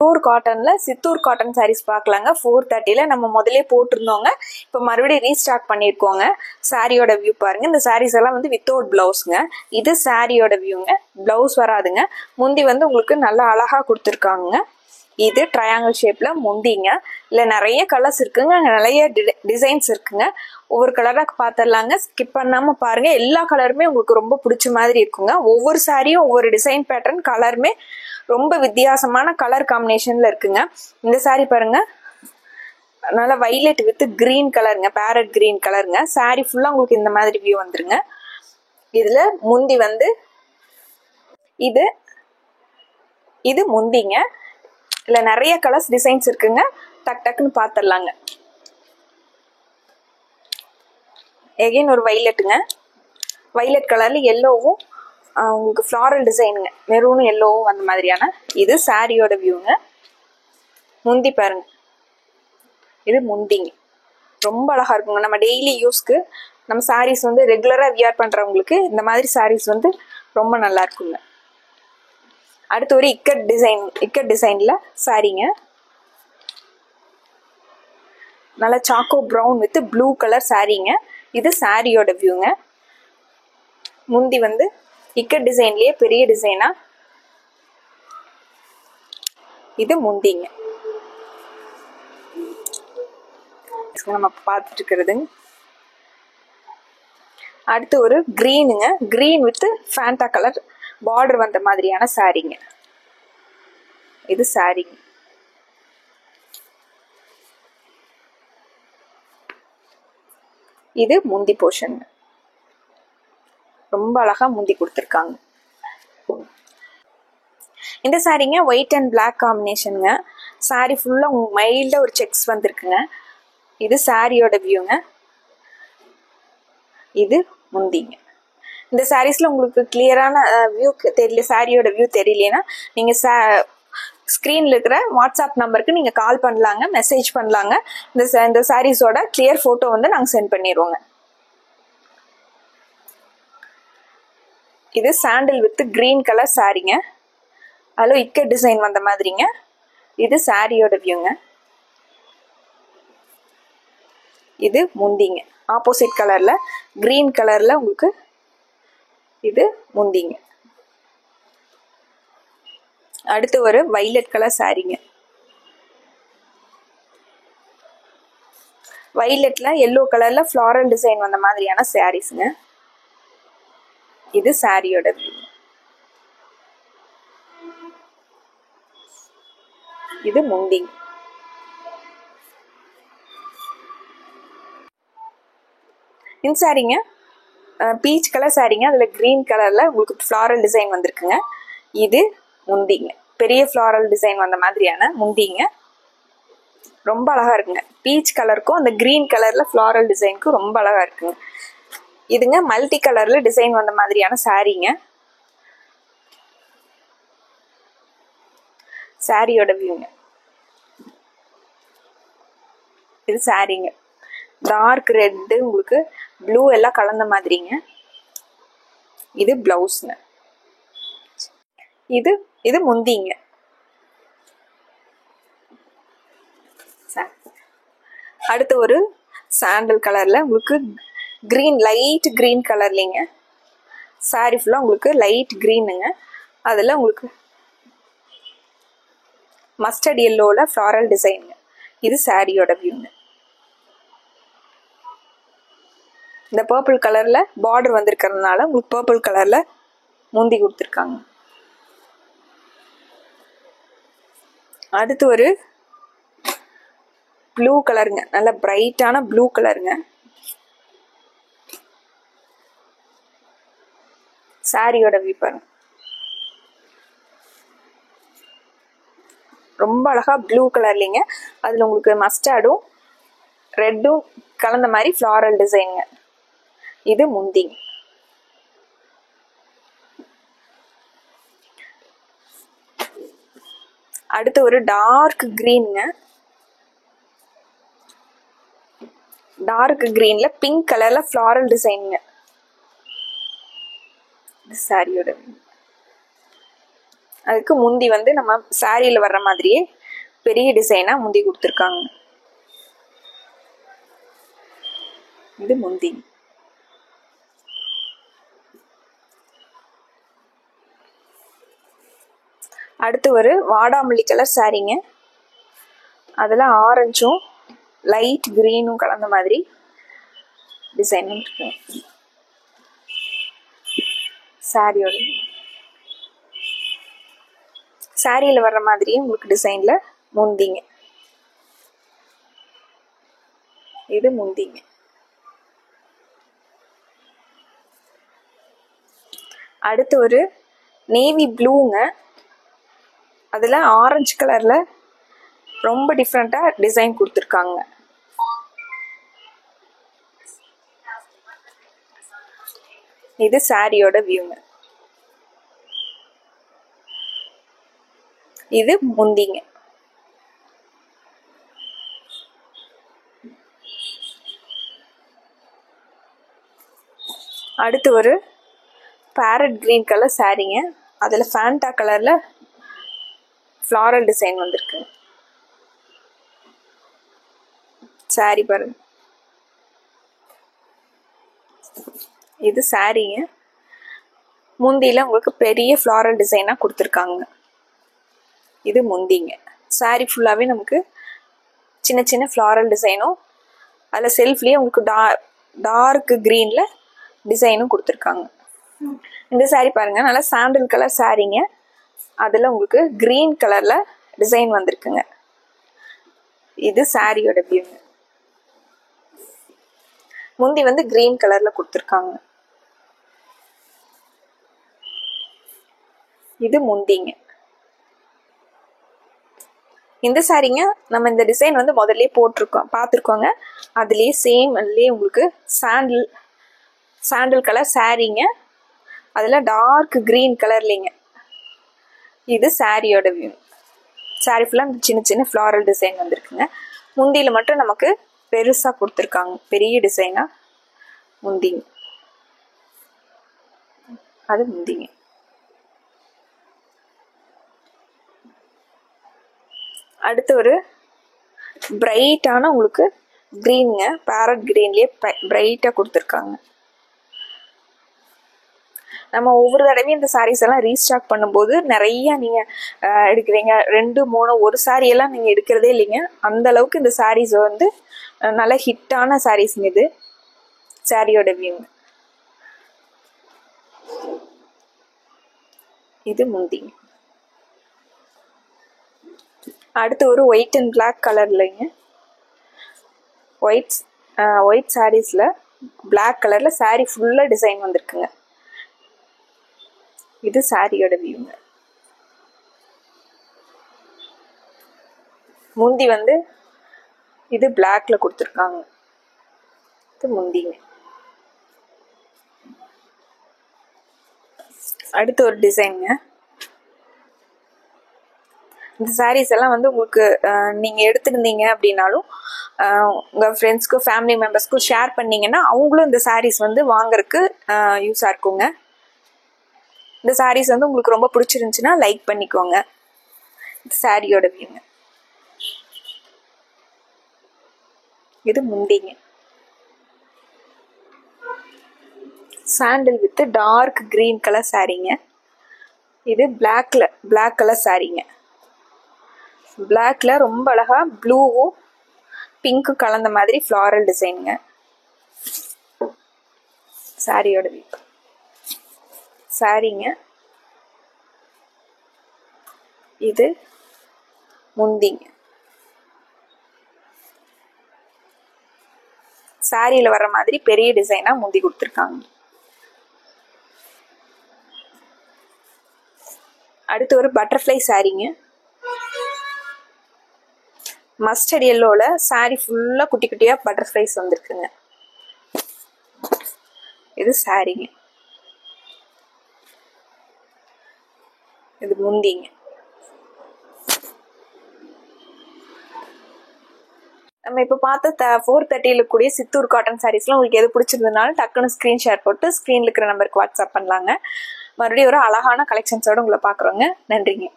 Pure காட்டன்ல Chittoor cotton saris பார்க்கலாங்க. 430ல நம்ம முதலே போட்டிருந்தோங்க. இப்போ மறுபடியும் ரீஸ்டாக் பண்ணியிருக்கோங்க. சாரியோட வியூ பாருங்க. இந்த சாரீஸ் எல்லாம் வந்து வித்தவுட் பிளவுஸ்ங்க. இது சாரியோட வியூங்க. பிளவுஸ் வராதுங்க. முந்தி வந்து உங்களுக்கு நல்லா அழகா கொடுத்துருக்காங்க. இது ட்ரையாங்கிள் ஷேப்ல முந்திங்க. இல்லை நிறைய கலர்ஸ் இருக்குங்க, நிறைய டிசைன்ஸ் இருக்குங்க. ஒவ்வொரு கலராக பார்த்துடலாங்க. ஸ்கிப் பண்ணாம பாருங்க. எல்லா கலருமே உங்களுக்கு ரொம்ப பிடிச்ச மாதிரி இருக்குங்க. ஒவ்வொரு சாரியும் ஒவ்வொரு டிசைன் பேட்டர்ன் கலருமே ரொம்ப வித்தியாசமான கலர் காம்பினேஷன்ல இருக்குங்க. இந்த சாரி பாருங்க, நல்லா வைலட் வித் கிரீன் கலருங்க, பேரட் கிரீன் கலருங்க. சாரி ஃபுல்லா உங்களுக்கு இந்த மாதிரி வியூ வந்துருங்க. இதுல முந்தி வந்து இது முந்திங்க. இல்ல நிறைய கலர்ஸ் டிசைன்ஸ் இருக்குங்க. டக் டக்குன்னு பார்த்துடலாங்க. எகைன் ஒரு வைலட்டுங்க. வைலட் கலர்ல எல்லோவும் உங்களுக்கு ஃப்ளாரல் டிசைனுங்க, மெரூனும் எல்லோவும் அந்த மாதிரியான. இது சாரியோட வியூங்க. முந்தி பாருங்க, இது முந்திங்க. ரொம்ப அழகா இருக்குங்க. நம்ம டெய்லி யூஸ்க்கு நம்ம சாரீஸ் வந்து ரெகுலரா வியர் பண்றவங்களுக்கு இந்த மாதிரி சாரீஸ் வந்து ரொம்ப நல்லா இருக்குங்க. அடுத்து ஒரு இக்கட் டிசைன்ல சாரீங்க. நல்லா choco brown with blue colour சாரீங்க. இது சாரியோட வியூங்க. முந்தி வந்து இக்கட் டிசைன்லயே பெரிய டிசைனா. இது முந்திங்க. நம்ம பார்த்துட்டு இருக்கிறது. அடுத்து ஒரு கிரீனுங்க. Green with Fanta colour border வந்த மாதிரியான சாரீங்க. இது சாரீங்க. இது முந்தி போர்ஷன். ரொம்ப அழகா முந்தி கொடுத்துருக்காங்க. இந்த சாரீங்க ஒயிட் அண்ட் பிளாக் காம்பினேஷனுங்க. சாரி ஃபுல்லா மைல்டா ஒரு செக்ஸ் வந்திருக்குங்க. இது சாரியோட வியூங்க. இது முந்திங்க. இந்த சாரீஸ்ல உங்களுக்கு கிளியரான வியூ தெரியல, சாரியோட வியூ தெரியலனா நீங்க ஸ்கிரீன்ல இருக்கிற வாட்ஸ்அப் நம்பருக்கு நீங்க கால் பண்ணலாங்க, மெசேஜ் பண்ணலாங்க. இந்த சாரீஸோட கிளியர் போட்டோ வந்து நாங்க சென்ட் பண்ணிடுவோங்க. இது சாண்டில் வித் கிரீன் கலர் சாரீங்க. அதில் இக்கட் டிசைன் வந்த மாதிரிங்க. இது சாரியோட வியூங்க. இது முந்திங்க. ஆப்போசிட் கலர்ல கிரீன் கலர்ல உங்களுக்கு இது முந்திங்க. அடுத்து ஒரு வைலட் கலர் சாரீங்க. வைலட்ல எல்லோ கலர்ல ஃப்ளாரல் டிசைன் வந்த மாதிரியான சாரீஸ்ங்க. இது சாரியோட வியூ. இது முந்திங்க. இந்த சாரீங்க பீச் கலர் சாரீங்க. அதுல கிரீன் கலர்ல உங்களுக்கு ஃப்ளாரல் டிசைன் வந்திருக்குங்க. இது முந்திங்க. பெரிய ஃப்ளாரல் டிசைன் வந்த மாதிரியான முந்திங்க. ரொம்ப அழகா இருக்குங்க. பீச் கலருக்கும் அந்த கிரீன் கலர்ல ஃப்ளாரல் டிசைனுக்கும் ரொம்ப அழகா இருக்குங்க. இதுங்க மல்டி கலர்ல டிசைன் வந்த மாதிரியான சாரீங்க. சாரியோட வியூங்க. இது சாரீங்க. டார்க் ரெட் உங்களுக்கு ப்ளூ எல்லாம் கலந்த மாதிரிங்க. இது பிளவுஸ்ங்க. இது முந்திங்க. அடுத்து ஒரு சாண்டல் கலர்ல உங்களுக்கு கிரீன், லைட் கிரீன் கலர்லிங்க. சாரி ஃபுல்லா உங்களுக்கு லைட் கிரீனுங்க. அதுல உங்களுக்கு மஸ்டர்ட் எல்லோல ஃப்ளாரல் டிசைனுங்க. இது சாரியோட வியூங்க. இந்த பர்பிள் கலர்ல பார்டர் வந்திருக்கிறதுனால உங்களுக்கு பர்பிள் கலர்ல முந்தி கொடுத்துருக்காங்க. அடுத்து ஒரு ப்ளூ கலருங்க. நல்ல பிரைட்டான ப்ளூ கலருங்க. சாரியோட வியூ பாருங்க. ரொம்ப அழகா ப்ளூ கலர்லிங்க. அதுல உங்களுக்கு மஸ்டர்டும் ரெட்டும் கலந்த மாதிரி ஃப்ளாரல் டிசைனுங்க. இது முந்திங்க. அடுத்து ஒரு டார்க் கிரீனுங்க. டார்க் கிரீன்ல பிங்க் கலர்ல ஃப்ளாரல் டிசைனுங்க. சாரியோட அதுக்கு முந்தி வந்து நம்ம சாரியில் வர்ற மாதிரியே பெரிய டிசைனாக முந்தி கொடுத்துருக்காங்க. இது முந்தி. அடுத்து ஒரு வாடாமல்லி கலர் சாரீங்க. அதில் ஆரஞ்சும் லைட் கிரீனும் கலந்த மாதிரி டிசைன் இருக்கு. சாரியோட சாரியில் வர்ற மாதிரியே உங்களுக்கு டிசைனில் முந்திங்க. இது முந்திங்க. அடுத்து ஒரு நேவி ப்ளூங்க. அதில் ஆரஞ்சு கலரில் ரொம்ப டிஃப்ரெண்ட்டாக டிசைன் கொடுத்துருக்காங்க. இது சாரியோட வியூங்க. இது முந்திங்க. அடுத்து ஒரு பேரட் கிரீன் கலர் சாரீங்க. அதில் ஃபேண்டா கலரில் ஃப்ளாரல் டிசைன் வந்திருக்கு. சாரி பாருங்க. இது சாரீங்க. முந்தியில் உங்களுக்கு பெரிய ஃப்ளாரல் டிசைனாக கொடுத்துருக்காங்க. இது முந்திங்க. சாரி ஃபுல்லாகவே நமக்கு சின்ன சின்ன ஃப்ளாரல் டிசைனும் அதில் செல்ஃப்லேயே உங்களுக்கு டார்க் க்ரீனில் டிசைனும் கொடுத்துருக்காங்க. இந்த சாரி பாருங்கள், நல்லா சாண்டில் கலர் சாரீங்க. அதில் உங்களுக்கு க்ரீன் கலரில் டிசைன் வந்திருக்குங்க. இது சாரியோட வியூங்க. முந்தி வந்து க்ரீன் கலரில் கொடுத்துருக்காங்க. இது முந்திங்க. இந்த சாரீங்க நம்ம இந்த டிசைன் வந்து முதல்ல போட்டிருக்கோம், பார்த்துருக்கோங்க. அதுலேயே சேம் அதுலேயே உங்களுக்கு சாண்டில் கலர் சாரீங்க. அதில் டார்க் க்ரீன் கலர்லிங்க. இது சாரியோட வியூ. சாரி ஃபுல்லாக சின்ன சின்ன ஃப்ளாரல் டிசைன் வந்திருக்குங்க. முந்தியில் மட்டும் நமக்கு பெருசாக கொடுத்துருக்காங்க, பெரிய டிசைனாக முந்திங்க. அது முந்திங்க. அடுத்து ஒரு பிரைட்டான உங்களுக்கு க்ரீனுங்க. பேரட் க்ரீன்லேயே பிரைட்டாக கொடுத்துருக்காங்க. நம்ம ஒவ்வொரு தடவையும் இந்த சாரீஸ் எல்லாம் ரீஸ்டாக் பண்ணும்போது நிறைய நீங்கள் எடுக்கிறீங்க. 2, 3 ஒரு சாரியெல்லாம் நீங்கள் எடுக்கிறதே இல்லைங்க. அந்த அளவுக்கு இந்த சாரீஸ் வந்து நல்ல ஹிட்டான சாரீஸுங்க. இது சாரியோட வியூங்க. இது முந்திங்க. அடுத்து ஒரு ஒயிட் அண்ட் பிளாக் கலர்லைங்க. ஒயிட் சாரீஸில் பிளாக் கலரில் சாரீ ஃபுல்லாக டிசைன் வந்திருக்குங்க. இது சாரியோட வியூங்க. முந்தி வந்து இது பிளாக்ல கொடுத்துருக்காங்க. இது முந்திங்க. அடுத்து ஒரு டிசைனுங்க. இந்த சாரீஸ் எல்லாம் வந்து உங்களுக்கு நீங்கள் எடுத்துருந்தீங்க அப்படின்னாலும் உங்கள் ஃப்ரெண்ட்ஸ்க்கும் ஃபேமிலி மெம்பர்ஸ்க்கும் ஷேர் பண்ணிங்கன்னா அவங்களும் இந்த சாரீஸ் வந்து வாங்கறதுக்கு யூஸாக இருக்குங்க. இந்த சாரீஸ் வந்து உங்களுக்கு ரொம்ப பிடிச்சிருந்துச்சுன்னா லைக் பண்ணிக்கோங்க. இது சாரியோட வியூங்க. இது முந்திங்க. Sandal with dark green colour சாரீங்க. இது பிளாக் கலர் சாரீங்க. பிளாக்ல ரொம்ப அழகா ப்ளூவும் பிங்க்கும் கலந்த மாதிரி ஃப்ளாரல் டிசைனுங்க. சாரியோட வியூ. சாரீங்க. இது முந்திங்க. சாரியில் வர்ற மாதிரி பெரிய டிசைனா முந்தி கொடுத்துருக்காங்க. அடுத்து ஒரு பட்டர்ஃப்ளை சாரீங்க. மஸ்டர்ட் எல்லோல சாரி ஃபுல்லா குட்டி குட்டியா பட்டர்ஃப்ளைஸ் வந்திருக்குங்க. இது சாரீங்க. இது முந்திங்க. நம்ம இப்போ பார்த்த 430 கூடிய சித்தூர் காட்டன் சாரீஸ்லாம் உங்களுக்கு எது பிடிச்சிருந்ததுனாலும் டக்குன்னு ஸ்க்ரீன் ஷேர் போட்டு ஸ்க்ரீனில் இருக்கிற நம்பருக்கு வாட்ஸ்அப் பண்ணலாங்க. மறுபடியும் ஒரு அழகான கலெக்ஷன்ஸோட உங்களை பார்க்குறோங்க. நன்றிங்க.